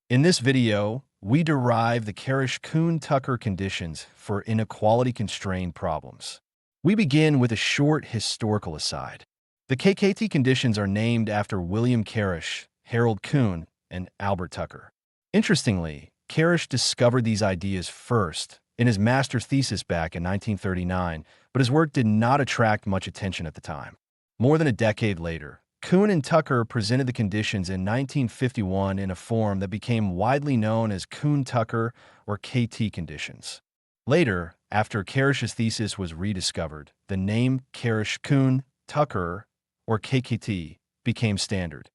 In this video, we derive the Karish-Kuhn-Tucker conditions for inequality-constrained problems. We begin with a short historical aside. The KKT conditions are named after William Karish, Harold Kuhn, and Albert Tucker. Interestingly, Karish discovered these ideas first in his master's thesis back in 1939, but his work did not attract much attention at the time. More than a decade later, Kuhn and Tucker presented the conditions in 1951 in a form that became widely known as Kuhn-Tucker or KT conditions. Later, after Karish's thesis was rediscovered, the name Karish-Kuhn-Tucker or KKT became standard.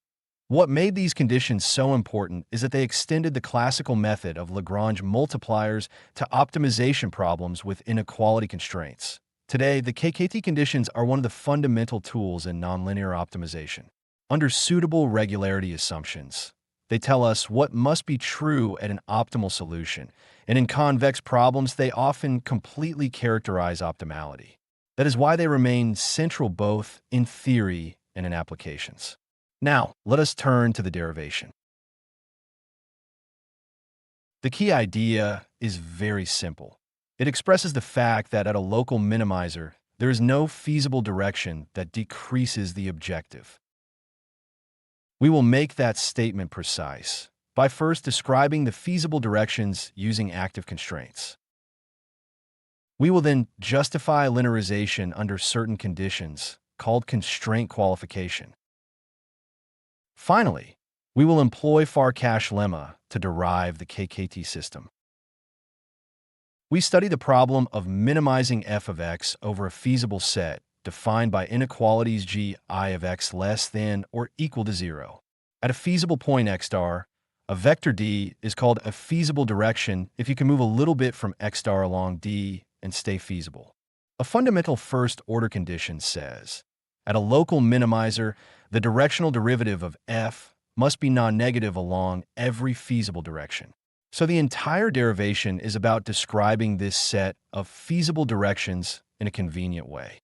What made these conditions so important is that they extended the classical method of Lagrange multipliers to optimization problems with inequality constraints. Today, the KKT conditions are one of the fundamental tools in nonlinear optimization. Under suitable regularity assumptions, they tell us what must be true at an optimal solution, and in convex problems, they often completely characterize optimality. That is why they remain central both in theory and in applications. Now, let us turn to the derivation. The key idea is very simple. It expresses the fact that at a local minimizer, there is no feasible direction that decreases the objective. We will make that statement precise by first describing the feasible directions using active constraints. We will then justify linearization under certain conditions, called constraint qualification. Finally, we will employ Farkas Lemma to derive the KKT system. We study the problem of minimizing f of x over a feasible set defined by inequalities g I of x less than or equal to 0. At a feasible point x star, a vector d is called a feasible direction if you can move a little bit from x star along d and stay feasible. A fundamental first-order condition says, at a local minimizer, the directional derivative of f must be non-negative along every feasible direction. So the entire derivation is about describing this set of feasible directions in a convenient way.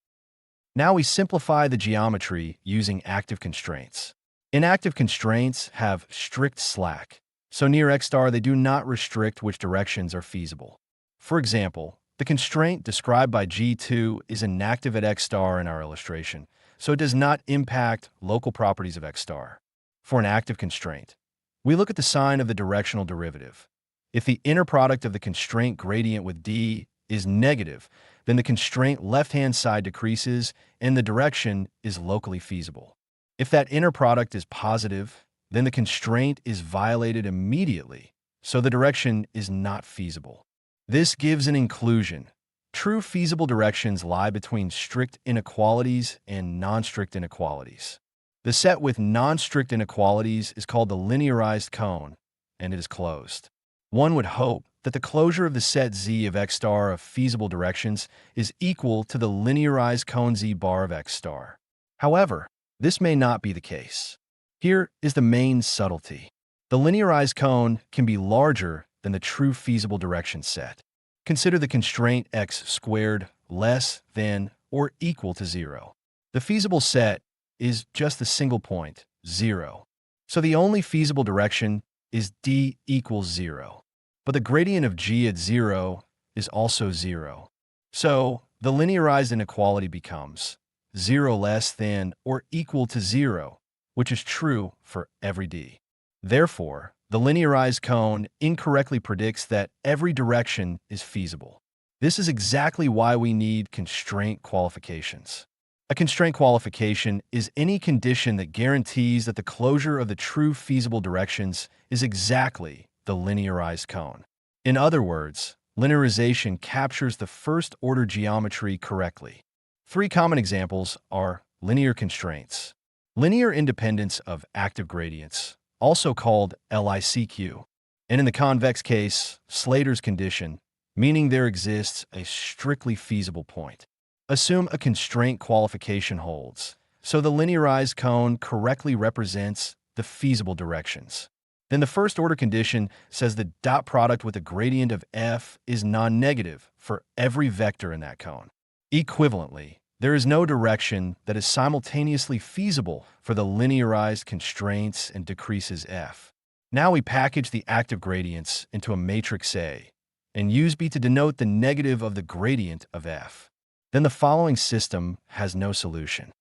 Now we simplify the geometry using active constraints. Inactive constraints have strict slack, so near x star they do not restrict which directions are feasible. For example, the constraint described by G2 is inactive at x star in our illustration, so it does not impact local properties of x star. For an active constraint, we look at the sign of the directional derivative. If the inner product of the constraint gradient with d is negative, then the constraint left-hand side decreases and the direction is locally feasible. If that inner product is positive, then the constraint is violated immediately, so the direction is not feasible. This gives an inclusion. True feasible directions lie between strict inequalities and non-strict inequalities. The set with non-strict inequalities is called the linearized cone, and it is closed. One would hope that the closure of the set Z of x star of feasible directions is equal to the linearized cone Z bar of x star. However, this may not be the case. Here is the main subtlety. The linearized cone can be larger than the true feasible direction set. Consider the constraint x squared less than or equal to 0. The feasible set is just the single point, 0. So the only feasible direction is d equals 0. But the gradient of g at 0 is also 0. So the linearized inequality becomes 0 less than or equal to 0, which is true for every d. Therefore, the linearized cone incorrectly predicts that every direction is feasible. This is exactly why we need constraint qualifications. A constraint qualification is any condition that guarantees that the closure of the true feasible directions is exactly the linearized cone. In other words, linearization captures the first-order geometry correctly. Three common examples are linear constraints, linear independence of active gradients, also called LICQ, and in the convex case, Slater's condition, meaning there exists a strictly feasible point. Assume a constraint qualification holds, so the linearized cone correctly represents the feasible directions. Then the first-order condition says the dot product with a gradient of f is non-negative for every vector in that cone. Equivalently, there is no direction that is simultaneously feasible for the linearized constraints and decreases f. Now we package the active gradients into a matrix A and use B to denote the negative of the gradient of f. Then the following system has no solution.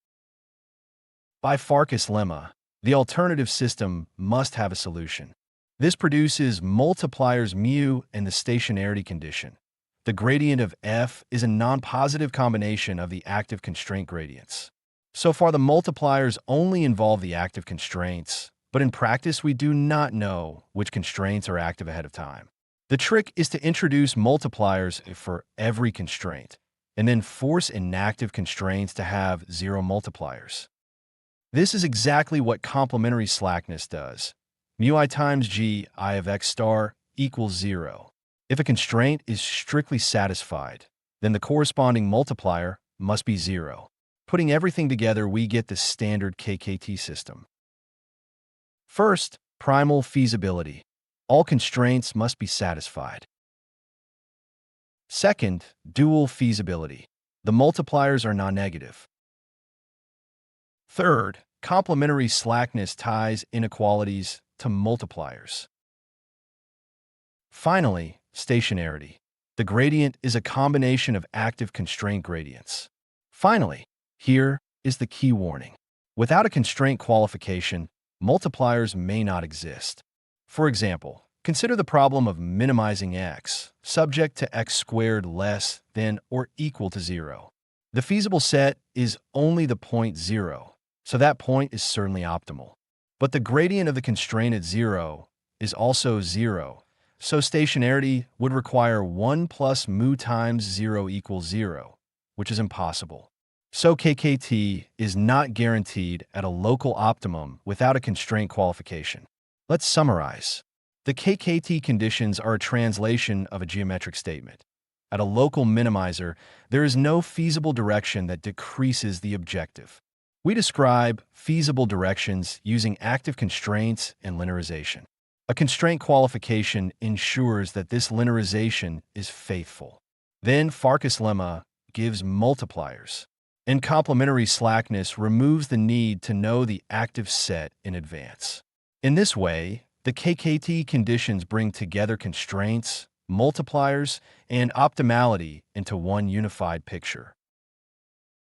By Farkas Lemma, the alternative system must have a solution. This produces multipliers mu and the stationarity condition. The gradient of f is a non-positive combination of the active constraint gradients. So far, the multipliers only involve the active constraints, but in practice, we do not know which constraints are active ahead of time. The trick is to introduce multipliers for every constraint, and then force inactive constraints to have zero multipliers. This is exactly what complementary slackness does. Mu I times g I of x star equals 0. If a constraint is strictly satisfied, then the corresponding multiplier must be 0. Putting everything together, we get the standard KKT system. First, primal feasibility. All constraints must be satisfied. Second, dual feasibility. The multipliers are non-negative. Third, complementary slackness ties inequalities to multipliers. Finally, stationarity. The gradient is a combination of active constraint gradients. Finally, here is the key warning. Without a constraint qualification, multipliers may not exist. For example, consider the problem of minimizing x, subject to x squared less than or equal to 0. The feasible set is only the point 0, so that point is certainly optimal. But the gradient of the constraint at 0 is also 0, so stationarity would require 1 plus mu times 0 equals 0, which is impossible. So KKT is not guaranteed at a local optimum without a constraint qualification. Let's summarize. The KKT conditions are a translation of a geometric statement. At a local minimizer, there is no feasible direction that decreases the objective. We describe feasible directions using active constraints and linearization. A constraint qualification ensures that this linearization is faithful. Then Farkas Lemma gives multipliers, and complementary slackness removes the need to know the active set in advance. In this way, the KKT conditions bring together constraints, multipliers, and optimality into one unified picture.